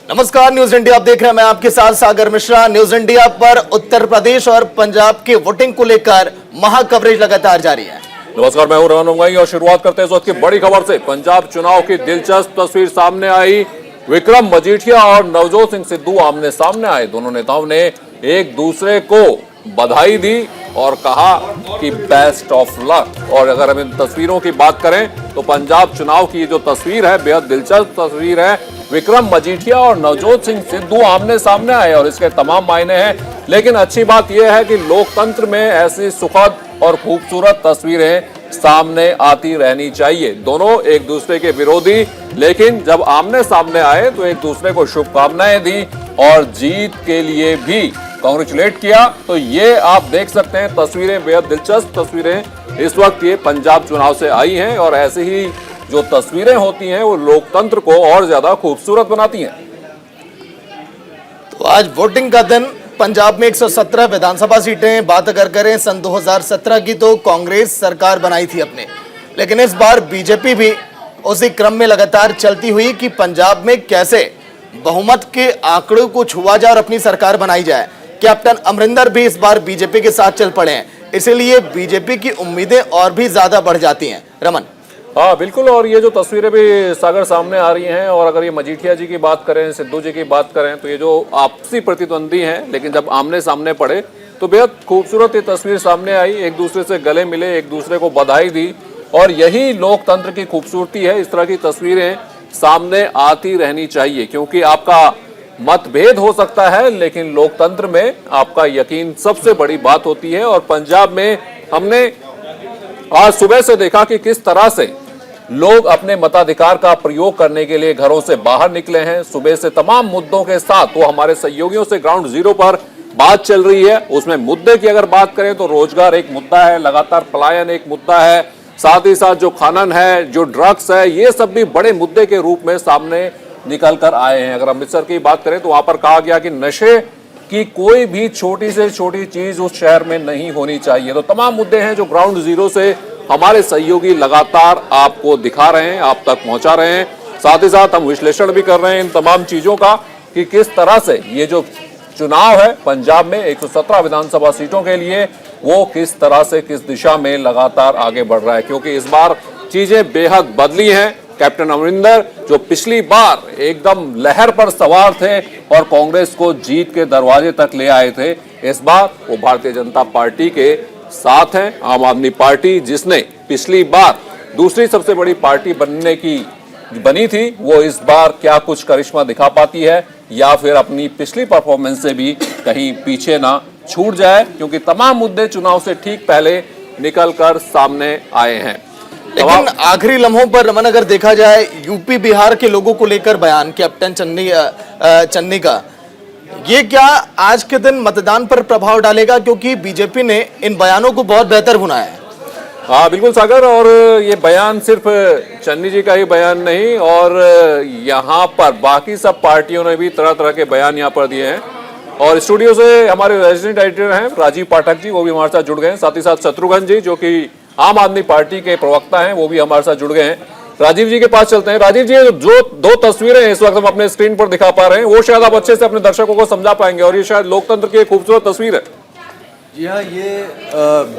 नमस्कार, news India आप देख रहे हैं। मैं आपके साथ सागर मिश्रा। न्यूज इंडिया पर उत्तर प्रदेश और पंजाब की वोटिंग को लेकर महा कवरेज लगातार जारी है। नमस्कार, मैं हूं रमन उंगाई और शुरुआत करते हैं इस वक्त की बड़ी खबर से। पंजाब चुनाव की दिलचस्प तस्वीर सामने आई। विक्रम मजीठिया और नवजोत सिंह सिद्धू आमने सामने आए। दोनों नेताओं ने एक दूसरे को बधाई दी और कहा कि बेस्ट ऑफ लक। और अगर हम इन तस्वीरों की बात करें तो पंजाब चुनाव की जो तस्वीर है बेहद दिलचस्प तस्वीर है। विक्रम मजीठिया और नवजोत सिंह सिद्धू आमने सामने आए और इसके तमाम मायने हैं। लेकिन अच्छी बात यह है कि लोकतंत्र में ऐसी सुखद और खूबसूरत तस्वीरें सामने आती रहनी चाहिए। दोनों एक दूसरे के विरोधी, लेकिन जब आमने सामने आए तो एक दूसरे को शुभकामनाएं दी और जीत के लिए भी कांग्रेचुलेट किया। तो ये आप देख सकते हैं तस्वीरें, बेहद दिलचस्प तस्वीरें इस वक्त ये पंजाब चुनाव से आई हैं। और ऐसे ही जो तस्वीरें होती हैं वो लोकतंत्र को और ज्यादा खूबसूरत बनाती हैं। तो आज वोटिंग का दिन। पंजाब में 117 विधानसभा सीटें। बात अगर करें सन 2017 की तो कांग्रेस सरकार बनाई थी अपने, लेकिन इस बार बीजेपी भी उसी क्रम में लगातार चलती हुई कि पंजाब में कैसे बहुमत के आंकड़ों को छुआ जाए और अपनी सरकार बनाई जाए। कैप्टन अमरिंदर भी इस बार बीजेपी के साथ चल पड़े हैं, इसीलिए बीजेपी की उम्मीदें और भी ज्यादा बढ़ जाती हैं। रमन। हाँ बिल्कुल, और ये जो तस्वीरें भी सागर सामने आ रही हैं, और अगर ये मजीठिया जी की बात करें, सिद्धू जी की बात करें, तो ये जो आपसी प्रतिद्वंदी हैं लेकिन जब आमने सामने पड़े तो बेहद खूबसूरत ये तस्वीर सामने आई। एक दूसरे से गले मिले, एक दूसरे को बधाई दी, और यही लोकतंत्र की खूबसूरती है। इस तरह की तस्वीरें सामने आती रहनी चाहिए, क्योंकि आपका मतभेद हो सकता है लेकिन लोकतंत्र में आपका यकीन सबसे बड़ी बात होती है। और पंजाब में हमने आज सुबह से देखा कि किस तरह से लोग अपने मताधिकार का प्रयोग करने के लिए घरों से बाहर निकले हैं। सुबह से तमाम मुद्दों के साथ वो हमारे सहयोगियों से ग्राउंड जीरो पर बात चल रही है। उसमें मुद्दे की अगर बात करें तो रोजगार एक मुद्दा है, लगातार पलायन एक मुद्दा है, साथ ही साथ जो खनन है, जो ड्रग्स है, ये सब भी बड़े मुद्दे के रूप में सामने निकल कर आए हैं। अगर अमृतसर की बात करें तो वहां पर कहा गया कि नशे कि कोई भी छोटी से छोटी चीज उस शहर में नहीं होनी चाहिए। तो तमाम मुद्दे हैं जो ग्राउंड जीरो से हमारे सहयोगी लगातार आपको दिखा रहे हैं, आप तक पहुंचा रहे हैं। साथ ही साथ हम विश्लेषण भी कर रहे हैं इन तमाम चीजों का कि किस तरह से ये जो चुनाव है पंजाब में 117 विधानसभा सीटों के लिए, वो किस तरह से किस दिशा में लगातार आगे बढ़ रहा है। क्योंकि इस बार चीजें बेहद बदली हैं। कैप्टन अमरिंदर जो पिछली बार एकदम लहर पर सवार थे और कांग्रेस को जीत के दरवाजे तक ले आए थे, इस बार वो भारतीय जनता पार्टी के साथ हैं। आम आदमी पार्टी जिसने पिछली बार दूसरी सबसे बड़ी पार्टी बनी थी, वो इस बार क्या कुछ करिश्मा दिखा पाती है या फिर अपनी पिछली परफॉर्मेंस से भी कहीं पीछे ना छूट जाए, क्योंकि तमाम मुद्दे चुनाव से ठीक पहले निकल कर सामने आए हैं। लेकिन आखिरी लम्हों पर रमन अगर देखा जाए यूपी बिहार के लोगों को लेकर बयान कैप्टन चन्नी का, ये क्या आज के दिन मतदान पर प्रभाव डालेगा? क्योंकि बीजेपी ने इन बयानों को बहुत बेहतर बनाया है। हाँ बिल्कुल सागर, और ये बयान सिर्फ चन्नी जी का ही बयान नहीं, और यहाँ पर बाकी सब पार्टियों ने भी तरह तरह के बयान यहाँ पर दिए हैं। और स्टूडियो से हमारे रेजिडेंट एडिटर हैं राजीव पाठक जी, वो भी हमारे साथ जुड़ गए हैं। साथ ही साथ शत्रुघ्न जी जो कि आम आदमी पार्टी के प्रवक्ता हैं, वो भी हमारे साथ जुड़ गए हैं। राजीव जी के पास चलते हैं। राजीव जी, जो दो तस्वीरें इस वक्त हम अपने स्क्रीन पर दिखा पा रहे हैं, वो शायद आप अच्छे से अपने दर्शकों को समझा पाएंगे, और ये शायद लोकतंत्र की एक खूबसूरत तस्वीर है। जी हाँ, ये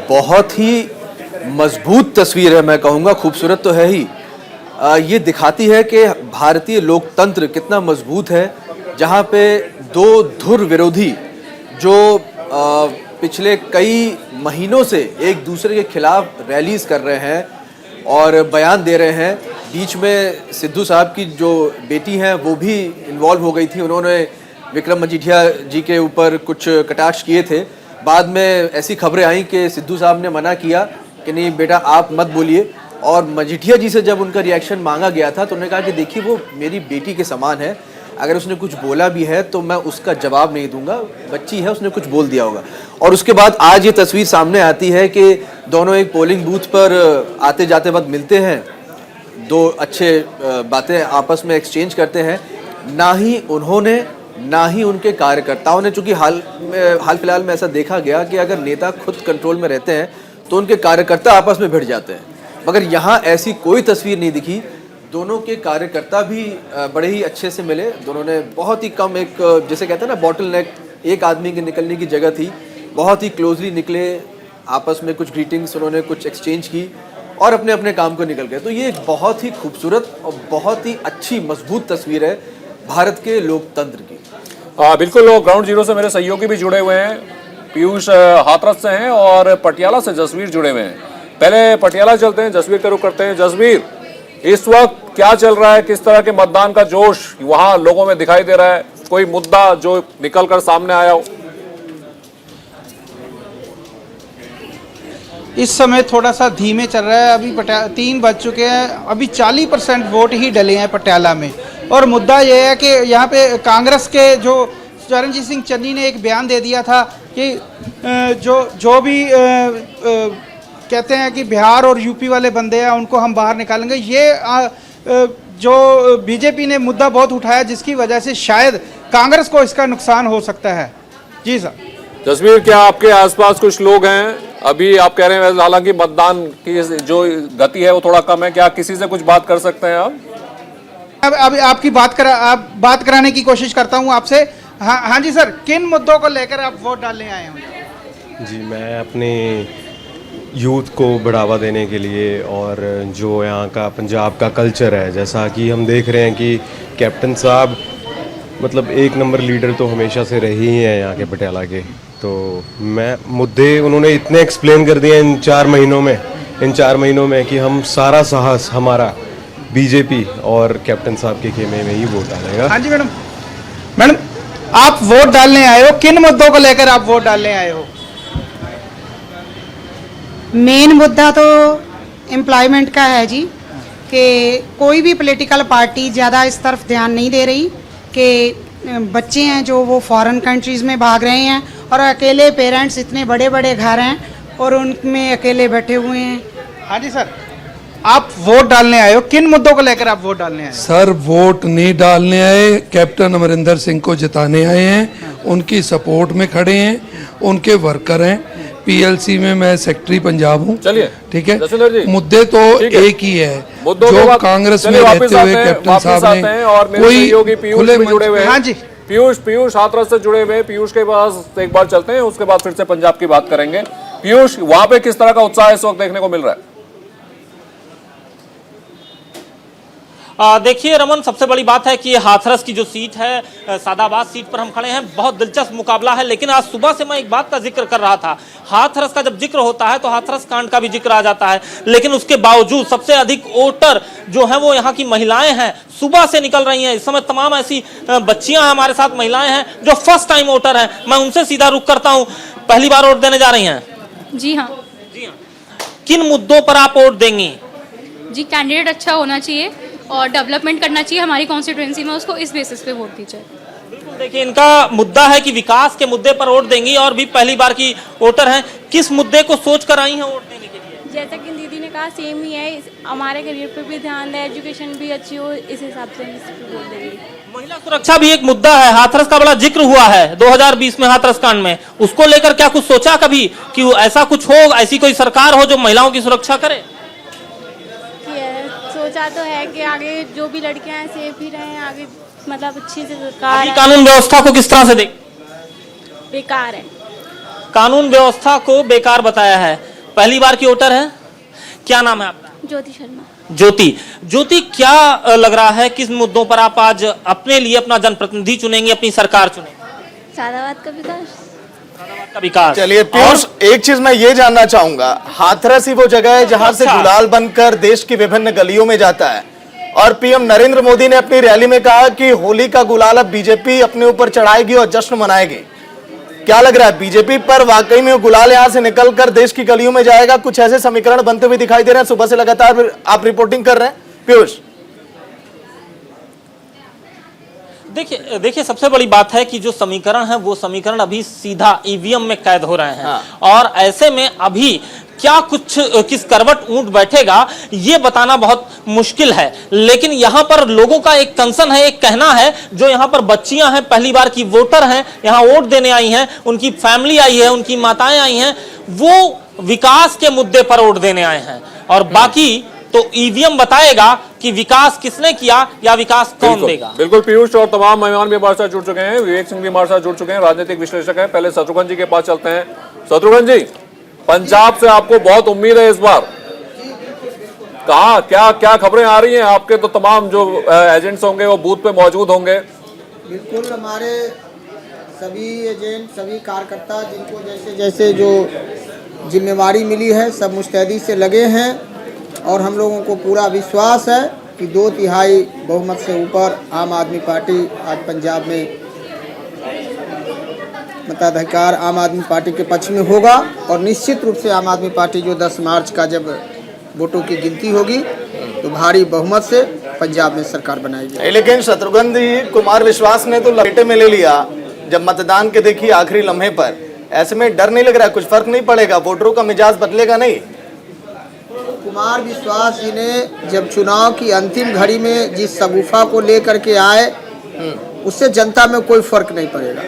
बहुत ही मजबूत तस्वीर है, मैं कहूँगा खूबसूरत तो है ही। ये दिखाती है कि भारतीय लोकतंत्र कितना मजबूत है, जहाँ पे दो धुर विरोधी जो पिछले कई महीनों से एक दूसरे के खिलाफ रैलीज कर रहे हैं और बयान दे रहे हैं। बीच में सिद्धू साहब की जो बेटी हैं वो भी इन्वॉल्व हो गई थी, उन्होंने विक्रम मजीठिया जी के ऊपर कुछ कटाक्ष किए थे। बाद में ऐसी खबरें आई कि सिद्धू साहब ने मना किया कि नहीं बेटा आप मत बोलिए, और मजीठिया जी से जब उनका रिएक्शन मांगा गया था तो उन्होंने कहा कि देखिए वो मेरी बेटी के समान है, अगर उसने कुछ बोला भी है तो मैं उसका जवाब नहीं दूंगा, बच्ची है उसने कुछ बोल दिया होगा। और उसके बाद आज ये तस्वीर सामने आती है कि दोनों एक पोलिंग बूथ पर आते जाते वक्त मिलते हैं, दो अच्छे बातें आपस में एक्सचेंज करते हैं। ना ही उन्होंने ना ही उनके कार्यकर्ताओं ने, चूंकि हाल फिलहाल में ऐसा देखा गया कि अगर नेता खुद कंट्रोल में रहते हैं तो उनके कार्यकर्ता आपस में भिड़ जाते हैं, मगर यहाँ ऐसी कोई तस्वीर नहीं दिखी। दोनों के कार्यकर्ता भी बड़े ही अच्छे से मिले। दोनों ने बहुत ही कम, एक जैसे कहते हैं ना बॉटल नेक, एक आदमी के निकलने की जगह थी, बहुत ही क्लोजली निकले, आपस में कुछ ग्रीटिंग्स उन्होंने कुछ एक्सचेंज की और अपने अपने काम को निकल गए। तो ये एक बहुत ही खूबसूरत और बहुत ही अच्छी मजबूत तस्वीर है भारत के लोकतंत्र की। बिल्कुल, लोग ग्राउंड जीरो से मेरे सहयोगी भी जुड़े हुए हैं, पीयूष हाथरस से हैं और पटियाला से जसवीर जुड़े हुए हैं। पहले पटियाला चलते हैं, जसवीर का रुख करते हैं। जसवीर, इस वक्त क्या चल रहा है, किस तरह के मतदान का जोश वहां लोगों में दिखाई दे रहा है? कोई मुद्दा जो निकल कर सामने आया हो? इस समय थोड़ा सा धीमे चल रहा है। अभी 3 बज चुके हैं, अभी 40% वोट ही डले हैं पटियाला में। और मुद्दा ये है कि यहाँ पे कांग्रेस के जो चरणजीत सिंह चन्नी ने एक बयान दे दिया था कि जो भी कहते हैं कि बिहार और यूपी वाले बंदे हैं उनको हम बाहर निकालेंगे। ये जो बीजेपी ने मुद्दा बहुत उठाया, जिसकी वजह से शायद कांग्रेस को इसका नुकसान हो सकता है। जी सर। जसवीर, क्या आपके आसपास कुछ लोग हैं? अभी आप कह रहे हैं हालांकि मतदान की जो गति है वो थोड़ा कम है, क्या किसी से कुछ बात कर सकते हैं आप? अब आपकी बात कराने की कोशिश करता हूँ आपसे। हाँ जी सर, किन मुद्दों को लेकर आप वोट डालने आए हैं? जी, मैं अपने यूथ को बढ़ावा देने के लिए और जो यहाँ का पंजाब का कल्चर है, जैसा कि हम देख रहे हैं कि कैप्टन साहब मतलब एक नंबर लीडर तो हमेशा से रहे ही हैं यहाँ के पटियाला के। तो मैं मुद्दे उन्होंने इतने एक्सप्लेन कर दिए इन 4 महीनों में कि हम सारा साहस हमारा बीजेपी और कैप्टन साहब के खेमे में ही वोट डालेगा। हाँ जी मैडम, आप वोट डालने आए हो, किन मुद्दों को लेकर आप वोट डालने आए हो? मेन मुद्दा तो एम्प्लॉयमेंट का है जी, कि कोई भी पॉलिटिकल पार्टी ज़्यादा इस तरफ ध्यान नहीं दे रही कि बच्चे हैं जो वो फॉरेन कंट्रीज़ में भाग रहे हैं और अकेले पेरेंट्स, इतने बड़े बड़े घर हैं और उनमें अकेले बैठे हुए हैं। हाँ जी सर, आप वोट डालने आए हो, किन मुद्दों को लेकर आप वोट डालने आए? सर, वोट नहीं डालने आए, कैप्टन अमरिंदर सिंह को जिताने आए हैं, उनकी सपोर्ट में खड़े हैं, उनके वर्कर हैं। पीएलसी में मैं सेक्रेटरी पंजाब हूँ। चलिए, ठीक है। जसविंदर जी, मुद्दे तो एक ही है, जो कांग्रेस में रहते हुए कैप्टन साहब ने कोई खुले जुड़े हुए हैं। हाँ जी, पीयूष हाथरस से जुड़े हुए हैं। पीयूष के पास एक बार चलते हैं, उसके बाद फिर से पंजाब की बात करेंगे। पीयूष, वहां पे किस तरह का उत्साह इस वक्त देखने को मिल रहा है? देखिए रमन, सबसे बड़ी बात है कि हाथरस की जो सीट है, सादाबाद सीट पर हम खड़े हैं। बहुत दिलचस्प मुकाबला है, लेकिन आज सुबह से मैं एक बात का जिक्र कर रहा था। हाथरस का जब जिक्र होता है तो हाथरस कांड का भी जिक्र आ जाता है, लेकिन उसके बावजूद सबसे अधिक वोटर जो है वो यहाँ की महिलाएं हैं, सुबह से निकल रही हैं। इस समय तमाम ऐसी बच्चियां हमारे साथ, महिलाएं हैं जो फर्स्ट टाइम वोटर हैं। मैं उनसे सीधा रुख करता हूँ, पहली बार वोट देने जा रही हैं? जी हाँ। किन मुद्दों पर आप वोट देंगी? जी, कैंडिडेट अच्छा होना चाहिए और डेवलपमेंट करना चाहिए हमारी कॉन्स्टिट्यूएंसी में, उसको इस बेसिस पे वोट दीजिए। बिल्कुल, देखिए इनका मुद्दा है कि विकास के मुद्दे पर वोट देंगी और भी पहली बार की वोटर हैं। किस मुद्दे को सोच कर आई हैं वोट देने के लिए? जैसा कि दीदी ने कहा, सेम ही है, हमारे करियर पे भी ध्यान दें, एजुकेशन भी अच्छी हो, इस हिसाब से हम इस पे वोट देंगे। महिला सुरक्षा भी एक मुद्दा है, हाथरस का बड़ा जिक्र हुआ है 2020 में हाथरस कांड में। उसको लेकर क्या कुछ सोचा कभी कि ऐसा कुछ हो, ऐसी कोई सरकार हो जो महिलाओं की सुरक्षा करे? सोचा तो है कि आगे जो भी लड़कियां हैं सेफ ही रहें, आगे मतलब अच्छी से सरकार अभी कानून व्यवस्था को किस तरह से देख? बेकार है। कानून व्यवस्था को बेकार बताया है। पहली बार की वोटर है, क्या नाम है आपका? ज्योति शर्मा। ज्योति, क्या लग रहा है, किस मुद्दों पर आप आज अपने लिए अपना जनप्रतिनिधि चुनेंगे, अपनी सरकार चुनेंगे? सादाबाद का विकास। का विकास। चलिए पीयूष, एक चीज मैं ये जानना चाहूंगा, हाथरस ही वो जगह है जहां से गुलाल बनकर देश की विभिन्न गलियों में जाता है और पीएम नरेंद्र मोदी ने अपनी रैली में कहा कि होली का गुलाल अब बीजेपी अपने ऊपर चढ़ाएगी और जश्न मनाएगी। क्या लग रहा है, बीजेपी पर वाकई में गुलाल यहां से निकलकर देश की गलियों में जाएगा? कुछ ऐसे समीकरण बनते हुए दिखाई दे रहे हैं, सुबह से लगातार आप रिपोर्टिंग कर रहे हैं पीयूष। देखिए सबसे बड़ी बात है कि जो समीकरण है वो समीकरण अभी सीधा ईवीएम में कैद हो रहे हैं। हाँ। और ऐसे में अभी क्या कुछ किस करवट ऊंट बैठेगा ये बताना बहुत मुश्किल है। लेकिन यहाँ पर लोगों का एक कंसर्न है, एक कहना है, जो यहाँ पर बच्चियां हैं, पहली बार की वोटर हैं, यहाँ वोट देने आई हैं, उनकी फैमिली आई है, उनकी माताएं आई हैं, वो विकास के मुद्दे पर वोट देने आए हैं। और बाकी तो ईवीएम बताएगा कि विकास किसने किया या विकास कौन देगा। बिल्कुल पीयूष, और तमाम मेहमान भी हमारे साथ जुड़ चुके हैं, विवेक सिंह भी हमारे साथ जुड़ चुके हैं, राजनीतिक विश्लेषक हैं। पहले शत्रुघ्न जी के पास चलते हैं। शत्रुघ्न जी, पंजाब से आपको बहुत उम्मीद है इस बार, कहाँ क्या क्या खबरें आ रही हैं? आपके तो तमाम जो एजेंट्स होंगे वो बूथ पे मौजूद होंगे। बिल्कुल, हमारे सभी एजेंट, सभी कार्यकर्ता जिनको जैसे जैसे जो जिम्मेवारी मिली है सब मुस्तैदी से लगे हैं और हम लोगों को पूरा विश्वास है कि 2/3 बहुमत से ऊपर आम आदमी पार्टी आज पंजाब में मताधिकार आम आदमी पार्टी के पक्ष में होगा और निश्चित रूप से आम आदमी पार्टी जो 10 मार्च का जब वोटों की गिनती होगी तो भारी बहुमत से पंजाब में सरकार बनाएगी। लेकिन शत्रुघ्न जी, कुमार विश्वास ने तो लपेटे में ले लिया जब मतदान के देखिए आखिरी लम्हे पर, ऐसे में डर नहीं लग रहा? कुछ फर्क नहीं पड़ेगा? वोटरों का मिजाज बदलेगा नहीं? कुमार विश्वास जी ने जब चुनाव की अंतिम घड़ी में जिस शगुफा को लेकर के आए उससे जनता में कोई फर्क नहीं पड़ेगा,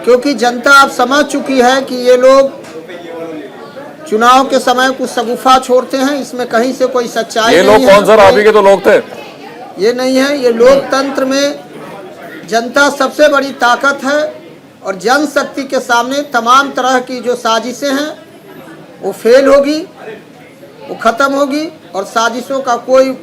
क्योंकि जनता अब समझ चुकी है कि ये लोग चुनाव के समय कुछ शगुफा छोड़ते हैं, इसमें कहीं से कोई सच्चाई नहीं है। ये लोग कौन सर? अभी के तो लोग थे, ये नहीं है। ये लोकतंत्र में जनता सबसे बड़ी ताकत है और जनशक्ति के सामने तमाम तरह की जो साजिशें हैं वो फेल होगी, वो खत्म होगी और साजिशों का कोई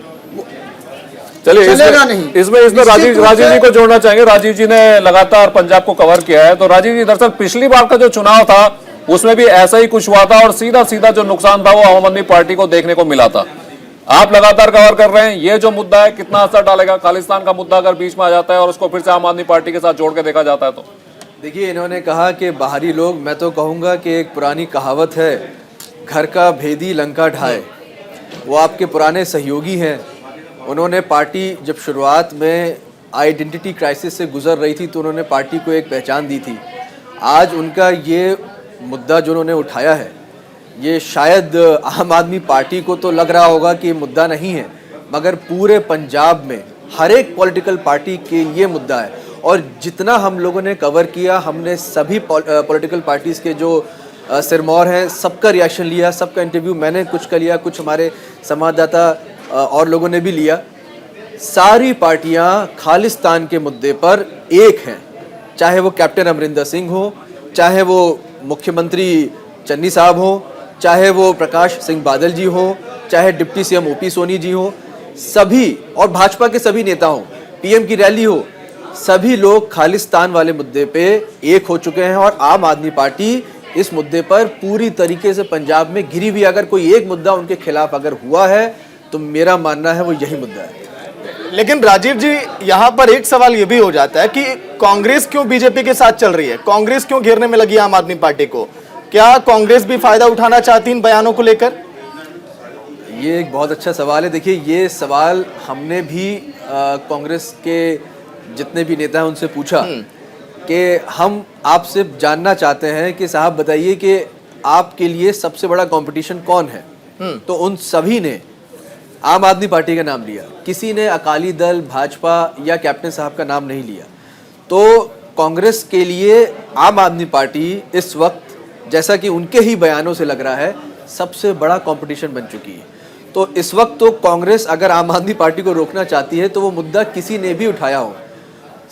चलिए चलेगा नहीं। इसमें राजीव जी को जोड़ना चाहेंगे। राजीव जी ने लगातार पंजाब को कवर किया है, तो राजीव जी, दरअसल पिछली बार का जो चुनाव था उसमें भी ऐसा ही कुछ हुआ था और सीधा सीधा जो नुकसान था वो आम आदमी पार्टी को देखने को मिला था। आप लगातार कवर कर रहे हैं, ये जो मुद्दा है कितना असर डालेगा? खालिस्तान का मुद्दा अगर बीच में आ जाता है और उसको फिर से आम आदमी पार्टी के साथ जोड़ के देखा जाता है तो? देखिए, इन्होंने कहा कि बाहरी लोग, मैं तो कहूँगा कि एक पुरानी कहावत है, घर का भेदी लंका ढाए। वो आपके पुराने सहयोगी हैं। उन्होंने पार्टी जब शुरुआत में आइडेंटिटी क्राइसिस से गुजर रही थी तो उन्होंने पार्टी को एक पहचान दी थी। आज उनका ये मुद्दा जो उन्होंने उठाया है, ये शायद आम आदमी पार्टी को तो लग रहा होगा कि ये मुद्दा नहीं है, मगर पूरे पंजाब में हर एक पॉलिटिकल पार्टी के ये मुद्दा है। और जितना हम लोगों ने कवर किया, हमने सभी पॉलिटिकल पार्टीज़ के जो सिरमौर हैं सबका रिएक्शन लिया, सबका इंटरव्यू मैंने कुछ का लिया, कुछ हमारे संवाददाता और लोगों ने भी लिया। सारी पार्टियां खालिस्तान के मुद्दे पर एक हैं, चाहे वो कैप्टन अमरिंदर सिंह हो, चाहे वो मुख्यमंत्री चन्नी साहब हो, चाहे वो प्रकाश सिंह बादल जी हो, चाहे deputy CM OP Soni ji हो, सभी, और भाजपा के सभी नेता हो, पीएम की रैली हो, सभी लोग खालिस्तान वाले मुद्दे पे एक हो चुके हैं। और आम आदमी पार्टी इस मुद्दे पर पूरी तरीके से पंजाब में घिरी हुई। अगर कोई एक मुद्दा उनके खिलाफ अगर हुआ है तो मेरा मानना है वो यही मुद्दा है। लेकिन राजीव जी, यहाँ पर एक सवाल ये भी हो जाता है कि कांग्रेस क्यों बीजेपी के साथ चल रही है? कांग्रेस क्यों घेरने में लगी आम आदमी पार्टी को? क्या कांग्रेस भी फायदा उठाना चाहती इन बयानों को लेकर? ये एक बहुत अच्छा सवाल है। देखिए, ये सवाल हमने भी कांग्रेस के जितने भी नेता हैं उनसे पूछा कि हम आपसे जानना चाहते हैं कि साहब बताइए कि आपके लिए सबसे बड़ा कंपटीशन कौन है? तो उन सभी ने आम आदमी पार्टी का नाम लिया, किसी ने अकाली दल, भाजपा या कैप्टन साहब का नाम नहीं लिया। तो कांग्रेस के लिए आम आदमी पार्टी इस वक्त, जैसा कि उनके ही बयानों से लग रहा है, सबसे बड़ा कंपटीशन बन चुकी है। तो इस वक्त तो कांग्रेस अगर आम आदमी पार्टी को रोकना चाहती है तो वो मुद्दा किसी ने भी उठाया हो,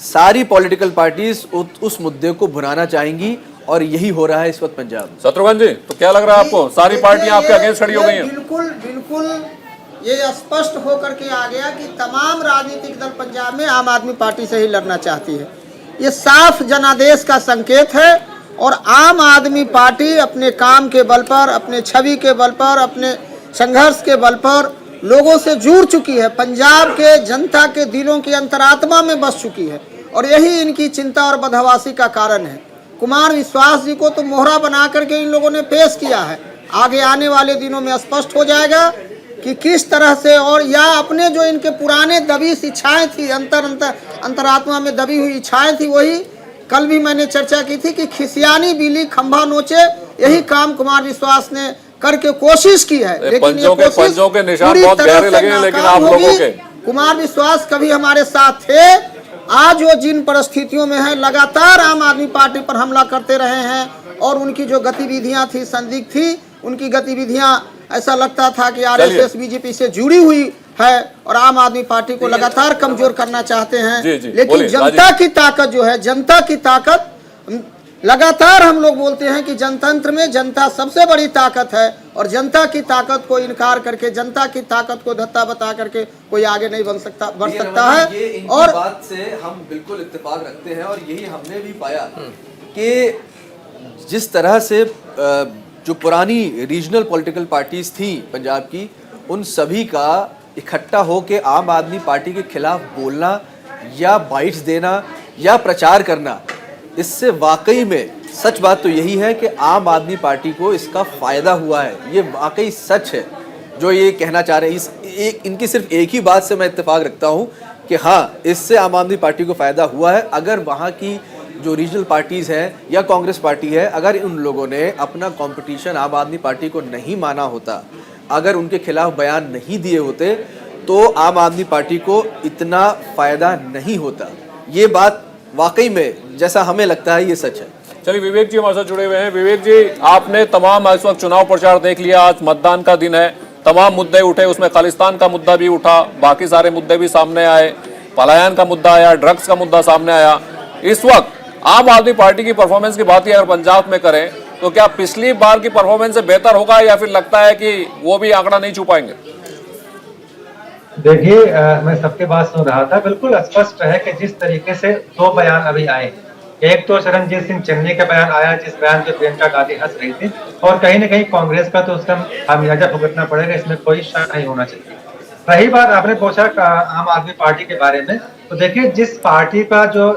सारी पॉलिटिकल पार्टीज उस मुद्दे को भुनाना चाहेंगी और यही हो रहा है इस वक्त पंजाब में। शत्रुघ्न जी, तो क्या लग रहा है आपको? सारी पार्टियां आपके अगेंस्ट खड़ी हो गई हैं? बिल्कुल बिल्कुल, ये स्पष्ट होकर के आ गया कि तमाम राजनीतिक दल पंजाब में आम आदमी पार्टी से ही लड़ना चाहती है। ये साफ जनादेश का संकेत है और आम आदमी पार्टी अपने काम के बल पर, अपने छवि के बल पर, अपने संघर्ष के बल पर लोगों से जुड़ चुकी है, पंजाब के जनता के दिलों की अंतरात्मा में बस चुकी है और यही इनकी चिंता और बदहवासी का कारण है। कुमार विश्वास जी को तो मोहरा बना करके इन लोगों ने पेश किया है। आगे आने वाले दिनों में स्पष्ट हो जाएगा कि किस तरह से, और या अपने जो इनके पुराने दबी इच्छाएं थी, अंतरात्मा में दबी हुई इच्छाएं थी, वही कल भी मैंने चर्चा की थी कि खिसियानी बिल्ली खंभा नोचे, यही काम कुमार विश्वास ने करके कोशिश की है। लेकिन ये कोशिश पूरी तरह से नाकाम होगी। कुमार विश्वास कभी हमारे साथ थे, आज वो जिन परिस्थितियों में है, लगातार आम आदमी पार्टी पर हमला करते रहे हैं और उनकी जो गतिविधियां थी, संदिग्ध थी, उनकी गतिविधियां ऐसा लगता था कि आरएसएस बीजेपी से जुड़ी हुई है और आम आदमी पार्टी को लगातार कमजोर करना चाहते हैं। लेकिन जनता की ताकत जो है, जनता की ताकत, लगातार हम लोग बोलते हैं कि जनतंत्र में जनता सबसे बड़ी ताकत है और जनता की ताकत को इनकार करके, जनता की ताकत को धत्ता बता करके कोई आगे नहीं बढ़ सकता है। और बात से हम बिल्कुल इत्तेफाक रखते हैं और यही हमने भी पाया कि जिस तरह से जो पुरानी रीजनल पॉलिटिकल पार्टीज थी पंजाब की, उन सभी का इकट्ठा होकर आम आदमी पार्टी के खिलाफ बोलना या बाइट्स देना या प्रचार करना, इससे वाकई में सच बात तो यही है कि आम आदमी पार्टी को इसका फ़ायदा हुआ है। ये वाकई सच है जो ये कहना चाह रहे हैं। इनकी सिर्फ एक ही बात से मैं इत्तेफाक रखता हूँ कि हाँ, इससे आम आदमी पार्टी को फ़ायदा हुआ है। अगर वहाँ की जो रीजनल पार्टीज़ हैं या कांग्रेस पार्टी है, अगर उन लोगों ने अपना कंपटीशन आम आदमी पार्टी को नहीं माना होता, अगर उनके खिलाफ बयान नहीं दिए होते, तो आम आदमी पार्टी को इतना फ़ायदा नहीं होता। ये बात वाकई में जैसा हमें लगता है ये सच है। चलिए, विवेक जी हमारे साथ जुड़े हुए हैं। विवेक जी, आपने तमाम इस वक्त चुनाव प्रचार देख लिया, आज मतदान का दिन है, तमाम मुद्दे उठे, उसमें खालिस्तान का मुद्दा भी उठा, बाकी सारे मुद्दे भी सामने आए, पलायन का मुद्दा आया, ड्रग्स का मुद्दा सामने आया। इस वक्त आम आदमी पार्टी की परफॉर्मेंस की बात ही अगर पंजाब में करें तो क्या पिछली बार की परफॉर्मेंस से बेहतर होगा या फिर लगता है कि वो भी आंकड़ा नहीं छू पाएंगे? देखिए, मैं सबके बात सुन रहा था, बिल्कुल स्पष्ट है कि जिस तरीके से दो बयान अभी आए, एक तो चरणजीत सिंह चन्नी का बयान आया जिस बयान पे प्रियंका गांधी हंस रही थी, और कहीं ना कहीं कांग्रेस का तो उसका खामियाजा भुगतना पड़ेगा, इसमें कोई शक नहीं होना चाहिए। रही बात आपने पूछा आम आदमी पार्टी के बारे में, तो देखिए जिस पार्टी का जो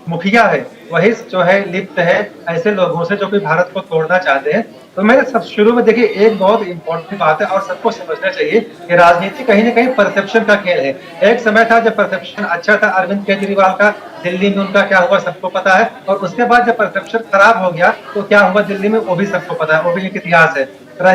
मुखिया है वही जो है लिप्त है ऐसे लोगों से जो कि भारत को तोड़ना चाहते हैं, तो मैंने सब शुरू में देखिए एक बहुत इंपॉर्टेंट बात है और सबको समझना चाहिए कि राजनीति कहीं ना कहीं परसेप्शन का खेल है। एक समय था जब परसेप्शन अच्छा था अरविंद केजरीवाल का, दिल्ली में उनका क्या हुआ सबको पता है, और उसके बाद जब परसेप्शन खराब हो गया तो क्या हुआ दिल्ली में वो भी सबको पता है, वो भी एक इतिहास है।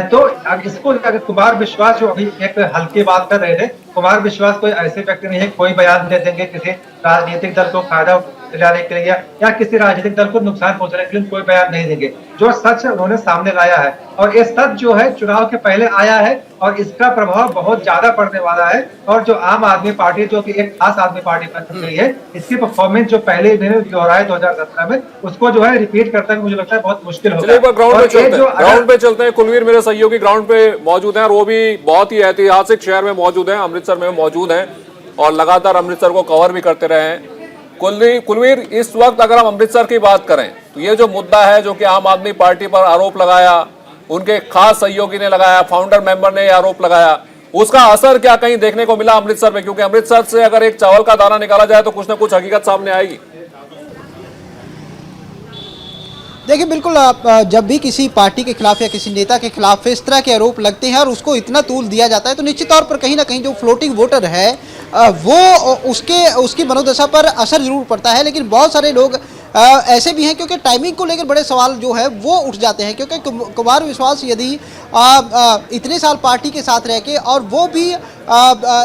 तो अब इसको अगर कुमार विश्वास जो अभी एक हल्की बात कर रहे थे, कुमार विश्वास कोई ऐसे व्यक्ति नहीं है कोई बयान दे देंगे किसी राजनीतिक दल को फायदा दिलाने के लिए या किसी राजनीतिक दल को नुकसान पहुंचाने के लिए कोई बयान नहीं देंगे। जो सच है उन्होंने सामने लाया है और ये सच जो है चुनाव के पहले आया है और इसका प्रभाव बहुत ज्यादा पड़ने वाला है। और जो आम आदमी पार्टी जो कि एक खास आदमी पार्टी बन गई है, इसकी परफॉर्मेंस जो पहले इन्होंने दोहराया 2017 में, उसको जो है रिपीट करता है मुझे लगता है बहुत मुश्किल होगा। ग्राउंड पे चलते हैं। कुलवीर मेरे सहयोगी ग्राउंड पे मौजूद हैं और वो भी बहुत ही ऐतिहासिक शहर में मौजूद हैं, अमृतसर में मौजूद हैं और लगातार अमृतसर को कवर भी करते रहे हैं। कुलवीर, इस वक्त अगर हम अमृतसर की बात करें तो ये जो मुद्दा है जो कि आम आदमी पार्टी पर आरोप लगाया, उनके खास सहयोगी ने लगाया, फाउंडर मेंबर ने आरोप लगाया, उसका असर क्या कहीं देखने को मिला अमृतसर में? क्योंकि अमृतसर से अगर एक चावल का दाना निकाला जाए तो कुछ ना कुछ हकीकत सामने आएगी। देखिए, बिल्कुल जब भी किसी पार्टी के खिलाफ या किसी नेता के खिलाफ इस तरह के आरोप लगते हैं और उसको इतना तूल दिया जाता है तो निश्चित तौर पर कहीं ना कहीं जो फ्लोटिंग वोटर है वो उसकी मनोदशा पर असर जरूर पड़ता है। लेकिन बहुत सारे लोग ऐसे भी हैं क्योंकि टाइमिंग को लेकर बड़े सवाल जो है वो उठ जाते हैं, क्योंकि कुमार विश्वास यदि इतने साल पार्टी के साथ रह के और वो भी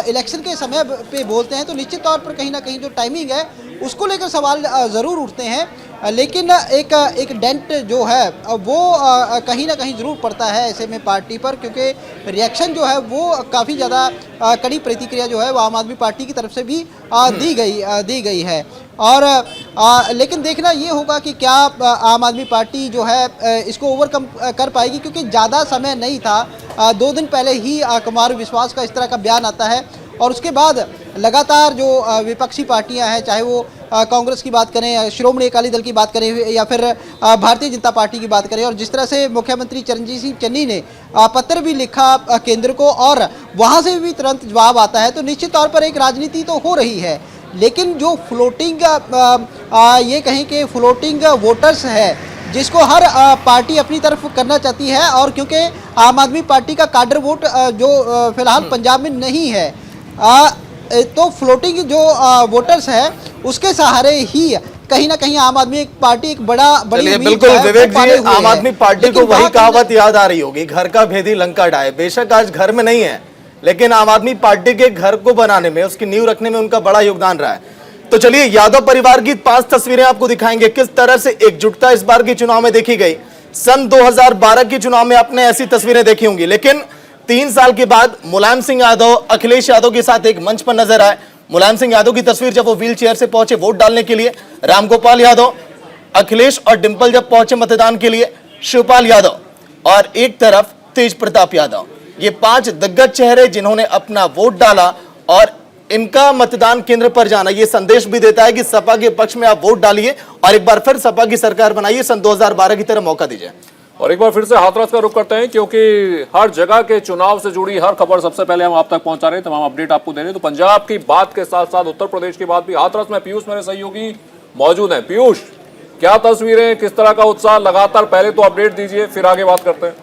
इलेक्शन के समय पे बोलते हैं तो निश्चित तौर पर कहीं ना कहीं जो टाइमिंग है उसको लेकर सवाल ज़रूर उठते हैं। लेकिन एक डेंट जो है वो कहीं ना कहीं ज़रूर पड़ता है ऐसे में पार्टी पर, क्योंकि रिएक्शन जो है वो काफ़ी ज़्यादा कड़ी प्रतिक्रिया जो है वो आम आदमी पार्टी की तरफ से भी दी गई है। और लेकिन देखना ये होगा कि क्या आम आदमी पार्टी जो है इसको ओवरकम कर पाएगी, क्योंकि ज़्यादा समय नहीं था। 2 दिन पहले ही कुमार विश्वास का इस तरह का बयान आता है और उसके बाद लगातार जो विपक्षी पार्टियां हैं, चाहे वो कांग्रेस की बात करें, श्रोमणी अकाली दल की बात करें या फिर भारतीय जनता पार्टी की बात करें, और जिस तरह से मुख्यमंत्री चरणजीत सिंह चन्नी ने पत्र भी लिखा केंद्र को और वहाँ से भी तुरंत जवाब आता है, तो निश्चित तौर पर एक राजनीति तो हो रही है। लेकिन जो फ्लोटिंग ये कहें कि फ्लोटिंग वोटर्स है जिसको हर पार्टी अपनी तरफ करना चाहती है, और क्योंकि आम आदमी पार्टी का काडर वोट जो फिलहाल पंजाब में नहीं है, तो फ्लोटिंग जो वोटर्स है उसके सहारे ही कहीं ना कहीं आम आदमी पार्टी एक बड़ी बिल्कुल विवेक जी, आम आदमी पार्टी को वही कहावत याद आ रही होगी, घर का भेदी लंका ढाए। बेशक आज घर में नहीं है, लेकिन आम आदमी पार्टी के घर को बनाने में, उसकी नींव रखने में उनका बड़ा योगदान रहा है। तो चलिए यादव परिवार की 5 तस्वीरें आपको दिखाएंगे, किस तरह से एकजुटता इस बार के चुनाव में देखी गई। सन 2012 के चुनाव में आपने ऐसी तस्वीरें देखी होंगी, लेकिन 3 साल के बाद मुलायम सिंह यादव अखिलेश यादव के साथ एक मंच पर नजर आए। मुलायम सिंह यादव की तस्वीर जब वो व्हील चेयर से पहुंचे वोट डालने के लिए, रामगोपाल यादव, अखिलेश और डिंपल जब पहुंचे मतदान के लिए, शिवपाल यादव और एक तरफ तेज प्रताप यादव। ये 5 दिग्गज चेहरे जिन्होंने अपना वोट डाला, और इनका मतदान केंद्र पर जाना ये संदेश भी देता है कि सपा के पक्ष में आप वोट डालिए और एक बार फिर सपा की सरकार बनाइए, सन 2012 की तरह मौका दीजिए। और एक बार फिर से हाथरस का रुख करते हैं, क्योंकि हर जगह के चुनाव से जुड़ी हर खबर सबसे पहले हम आप तक पहुंचा रहे हैं, तमाम अपडेट आपको दे रहे हैं। तो पंजाब की बात के साथ साथ उत्तर प्रदेश की बात भी, हाथरस में पीयूष मेरे सहयोगी मौजूद हैं। पीयूष, क्या तस्वीरें, किस तरह का उत्साह लगातार, पहले तो अपडेट दीजिए फिर आगे बात करते हैं।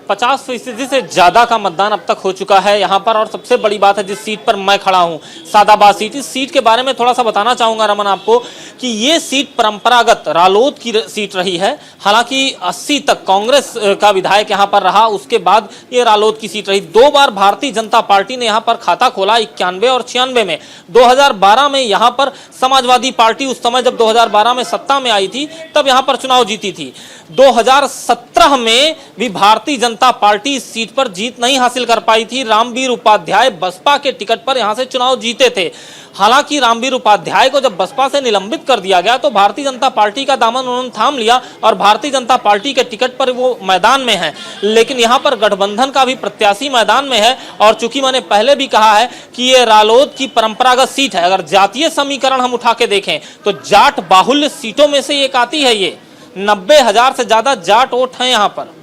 50% से ज्यादा का मतदान अब तक हो चुका है यहाँ पर। और सबसे बड़ी बात है, जिस सीट पर मैं खड़ा हूँ, सादाबाद सीट, इस सीट के बारे में थोड़ा सा बताना चाहूंगा रमन आपको कि ये सीट परंपरागत रालोद की सीट रही है। हालांकि 80 तक कांग्रेस का विधायक यहाँ पर रहा, उसके बाद ये रालोद की सीट रही। 2 बार भारतीय जनता पार्टी ने यहाँ पर खाता खोला, 91 और 96 में। 2012 में यहाँ पर समाजवादी पार्टी, उस समय जब 2012 में सत्ता में आई थी, तब यहाँ पर चुनाव जीती थी। 2017 में भी भारतीय जनता पार्टी इस सीट पर जीत नहीं हासिल कर पाई थी। रामवीर उपाध्याय बसपा के टिकट पर यहां से चुनाव जीते थे। हालांकि रामवीर उपाध्याय को जब बसपा से निलंबित कर दिया गया तो भारतीय जनता पार्टी का दामन उन्होंने थाम लिया और भारतीय जनता पार्टी के टिकट पर वो मैदान में है। लेकिन यहां पर गठबंधन का भी प्रत्याशी मैदान में है। और चूंकि मैंने पहले भी कहा है कि ये रालोद की परंपरागत सीट है, अगर जातीय समीकरण हम उठा के देखें तो जाट बाहुल्य सीटों में से एक आती है। ये 90,000 से ज्यादा जाट वोट हैं यहाँ पर।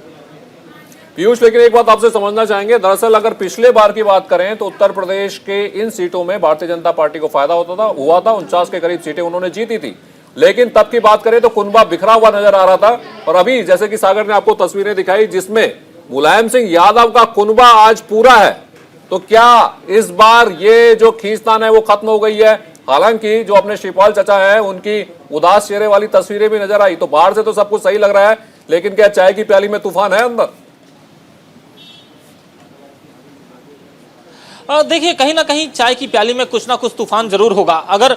पीयूष, लेकिन एक बात आपसे समझना चाहेंगे, दरअसल अगर पिछले बार की बात करें तो उत्तर प्रदेश के इन सीटों में भारतीय जनता पार्टी को फायदा हुआ था। 49 के करीब सीटें उन्होंने जीती थी। लेकिन तब की बात करें तो कुनबा बिखरा हुआ नजर आ रहा था। और अभी जैसे कि सागर ने आपको तस्वीरें दिखाई जिसमें मुलायम सिंह यादव का कुनबा आज पूरा है, तो क्या इस बार ये जो खींचतान है वो खत्म हो गई है? हालांकि जो अपने शिवपाल चचा है उनकी उदास चेहरे वाली तस्वीरें भी नजर आई, तो बाहर से तो सब कुछ सही लग रहा है, लेकिन क्या चाय की प्याली में तूफान है अंदर? देखिए, कहीं ना कहीं चाय की प्याली में कुछ ना कुछ तूफान जरूर होगा। अगर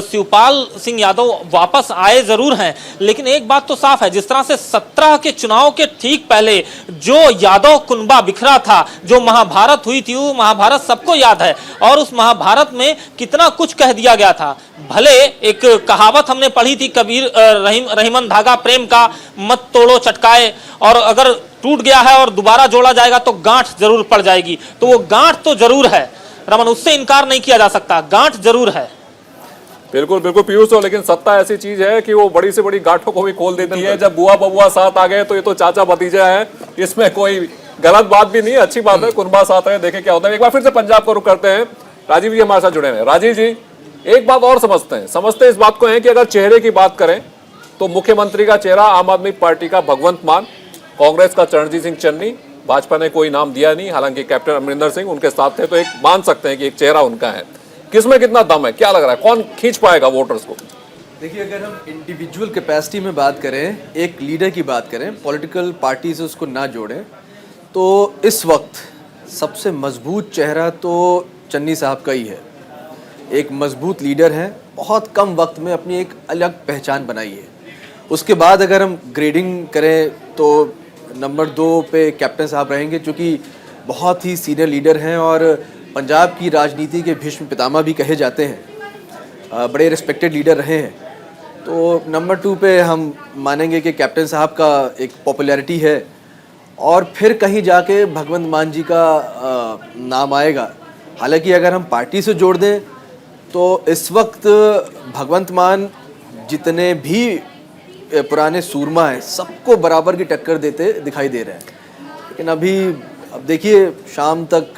शिवपाल सिंह यादव वापस आए जरूर हैं, लेकिन एक बात तो साफ है, जिस तरह से 17 के चुनाव के ठीक पहले जो यादव कुनबा बिखरा था, जो महाभारत हुई थी, वो महाभारत सबको याद है। और उस महाभारत में कितना कुछ कह दिया गया था। भले एक कहावत हमने पढ़ी थी, कबीर रहीमन धागा प्रेम का मत तोड़ो चटकाए, और अगर टूट गया है और दोबारा जोड़ा जाएगा तो गांठ जरूर पड़ जाएगी। तो वो गांठ तो जरूर है रमन, उससे इनकार नहीं किया जा सकता, गांठ जरूर है। बिल्कुल बिल्कुल पीयूष, लेकिन सत्ता ऐसी चीज है कि वो बड़ी से बड़ी गांठों को भी खोल देती है। जब बुआ बबुआ साथ आ गए तो ये तो चाचा भतीजा है, इसमें कोई गलत बात भी नहीं है, अच्छी बात है। कुनबा साथ है, देखें क्या होता है। एक बार फिर से पंजाब को रुख करते हैं, राजीव जी हमारे साथ जुड़े हैं। राजीव जी, एक बात और समझते इस बात को है कि अगर चेहरे की बात करें तो मुख्यमंत्री का चेहरा आम आदमी पार्टी का भगवंत मान, कांग्रेस का चरणजीत सिंह चन्नी, भाजपा ने कोई नाम दिया नहीं, हालांकि कैप्टन अमरिंदर सिंह उनके साथ थे, तो एक मान सकते हैं कि एक चेहरा उनका है। किसमें कितना दम है, क्या लग रहा है, कौन खींच पाएगा वोटर्स को? देखिए, अगर हम इंडिविजुअल कैपेसिटी में बात करें, एक लीडर की बात करें, पॉलिटिकल पार्टी से उसको ना जोड़ें, तो इस वक्त सबसे मजबूत चेहरा तो चन्नी साहब का ही है। एक मजबूत लीडर है, बहुत कम वक्त में अपनी एक अलग पहचान बनाई है। उसके बाद अगर हम ग्रेडिंग करें तो नंबर 2 पे कैप्टन साहब रहेंगे, क्योंकि बहुत ही सीनियर लीडर हैं और पंजाब की राजनीति के भीष्म पितामह भी कहे जाते हैं, बड़े रिस्पेक्टेड लीडर रहे हैं। तो नंबर 2 पे हम मानेंगे कि कैप्टन साहब का एक पॉपुलैरिटी है, और फिर कहीं जाके भगवंत मान जी का नाम आएगा। हालांकि अगर हम पार्टी से जोड़ दें तो इस वक्त भगवंत मान जितने भी पुराने सूरमा हैं सबको बराबर की टक्कर देते दिखाई दे रहे हैं। लेकिन अब देखिए शाम तक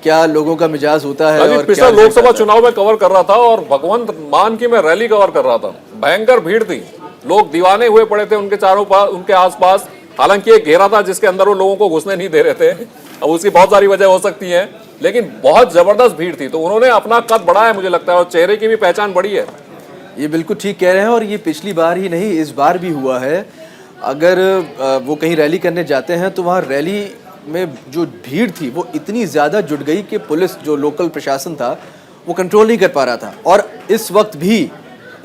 क्या लोगों का मिजाज होता है। और पिछले लोकसभा चुनाव में कवर कर रहा था और भगवंत मान की मैं रैली कवर कर रहा था, भयंकर भीड़ थी, लोग दीवाने हुए पड़े थे उनके चारों पास, उनके आसपास। हालांकि एक घेरा था जिसके अंदर वो लोगों को घुसने नहीं दे रहे थे, अब उसकी बहुत सारी वजह हो सकती है, लेकिन बहुत जबरदस्त भीड़ थी। तो उन्होंने अपना कद बढ़ाया मुझे लगता है, और चेहरे की भी पहचान बढ़ी है। ये बिल्कुल ठीक कह रहे हैं, और ये पिछली बार ही नहीं इस बार भी हुआ है। अगर वो कहीं रैली करने जाते हैं तो वहाँ रैली में जो भीड़ थी वो इतनी ज़्यादा जुट गई कि पुलिस, जो लोकल प्रशासन था, वो कंट्रोल नहीं कर पा रहा था। और इस वक्त भी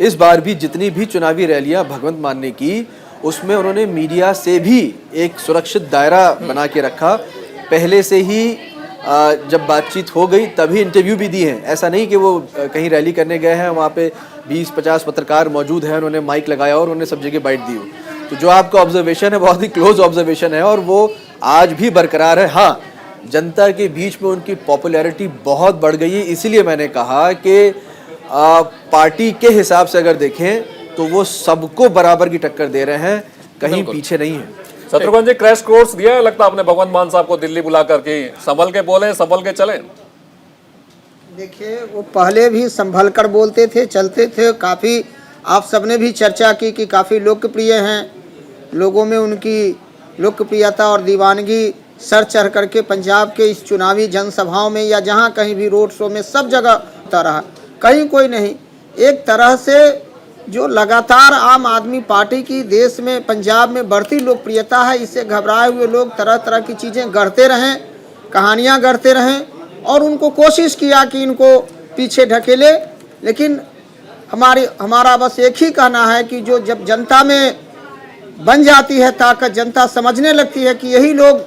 इस बार भी जितनी भी चुनावी रैलियां भगवंत मान ने की, उसमें उन्होंने मीडिया से भी एक सुरक्षित दायरा बना के रखा। पहले से ही जब बातचीत हो गई तभी इंटरव्यू भी दी हैं। ऐसा नहीं कि वो कहीं रैली करने गए हैं, वहाँ पे 20-50 पत्रकार मौजूद हैं, उन्होंने माइक लगाया और उन्होंने सब जगह बाइट दी हो। तो जो आपका ऑब्जर्वेशन है बहुत ही क्लोज ऑब्जर्वेशन है और वो आज भी बरकरार है। हाँ, जनता के बीच में उनकी पॉपुलैरिटी बहुत बढ़ गई है, इसीलिए मैंने कहा कि पार्टी के हिसाब से अगर देखें तो वो सबको बराबर की टक्कर दे रहे हैं, कहीं पीछे नहीं है। शत्रुघ्न जी, क्रैश कोर्स दिया है लगता आपने भगवंत मान साहब को दिल्ली बुला करके, संभल के बोले संभल के चले। देखिए, वो पहले भी संभल कर बोलते थे, चलते थे। काफ़ी आप सबने भी चर्चा की कि काफ़ी लोकप्रिय हैं, लोगों में उनकी लोकप्रियता और दीवानगी सर चढ़ करके पंजाब के इस चुनावी जनसभाओं में या जहां कहीं भी रोड शो में सब जगह होता रहा, कहीं कोई नहीं। एक तरह से जो लगातार आम आदमी पार्टी की देश में पंजाब में बढ़ती लोकप्रियता है, इससे घबराए हुए लोग तरह तरह की चीज़ें गढ़ते रहें, कहानियां गढ़ते रहें और उनको कोशिश किया कि इनको पीछे ढकेले। लेकिन हमारा बस एक ही कहना है कि जो जब जनता में बन जाती है ताकत, जनता समझने लगती है कि यही लोग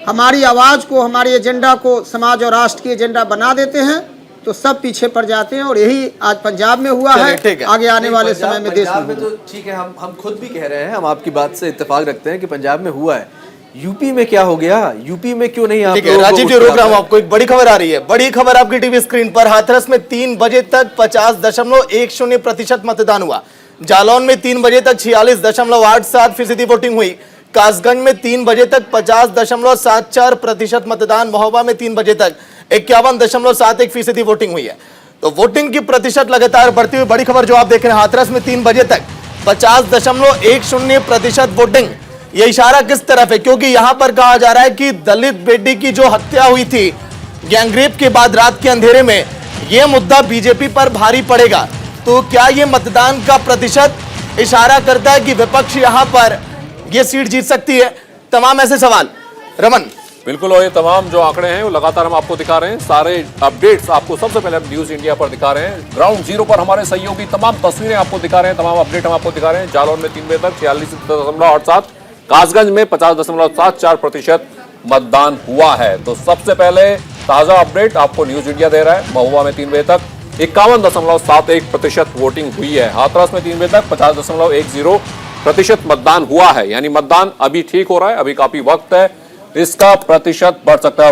हमारी आवाज़ को, हमारे एजेंडा को समाज और राष्ट्र की एजेंडा बना देते हैं, तो सब पीछे पड़ जाते हैं। और यही आज पंजाब में हुआ है, आगे आने वाले समय में देश में तो ठीक है, हम खुद भी कह रहे हैं, हम आपकी बात से इत्तेफाक रखते हैं कि पंजाब में हुआ है। यूपी में क्या हो गया? यूपी में क्यों नहीं? आप राजीव जी रोक रहा हूं आपको, एक बड़ी खबर आ रही है, बड़ी खबर आपकी टीवी स्क्रीन पर। हाथरस में 3 बजे तक 50.10% मतदान हुआ। जालौन में 3 बजे तक 46.87% वोटिंग हुई। कासगंज में 3 बजे तक 50.74% मतदान। महोबा में 3 बजे तक 51.71% वोटिंग हुई है। तो वोटिंग की प्रतिशत लगातार बढ़ती हुई बड़ी खबर जो आप देख रहे हैं, हाथरस में 3 बजे तक 50.10% वोटिंग। ये इशारा किस तरफ है? क्योंकि यहां पर कहा जा रहा है कि दलित बेटी की जो हत्या हुई थी गैंगरेप के बाद रात के अंधेरे में, यह मुद्दा बीजेपी पर भारी पड़ेगा। तो क्या यह मतदान का प्रतिशत इशारा करता है कि विपक्ष यहां पर यह सीट जीत सकती है? तमाम ऐसे सवाल। रमन, बिल्कुल, और ये तमाम जो आंकड़े हैं वो लगातार हम आपको दिखा रहे हैं, सारे अपडेट्स आपको सबसे पहले न्यूज इंडिया पर दिखा रहे हैं। ग्राउंड जीरो पर हमारे सहयोगी तमाम तस्वीरें आपको दिखा रहे हैं, तमाम अपडेट हम आपको दिखा रहे हैं। जालौन में 3 बजे तक 46.87, कासगंज में 50.74% मतदान हुआ है। तो सबसे पहले ताजा अपडेट आपको न्यूज इंडिया दे रहा है। महुआ में 3 बजे तक 51.71% वोटिंग हुई है। हाथरस में 3 बजे तक 50.10% मतदान हुआ है। यानी मतदान अभी ठीक हो रहा है, अभी काफी वक्त है, इसका प्रतिशत बढ़ सकता है।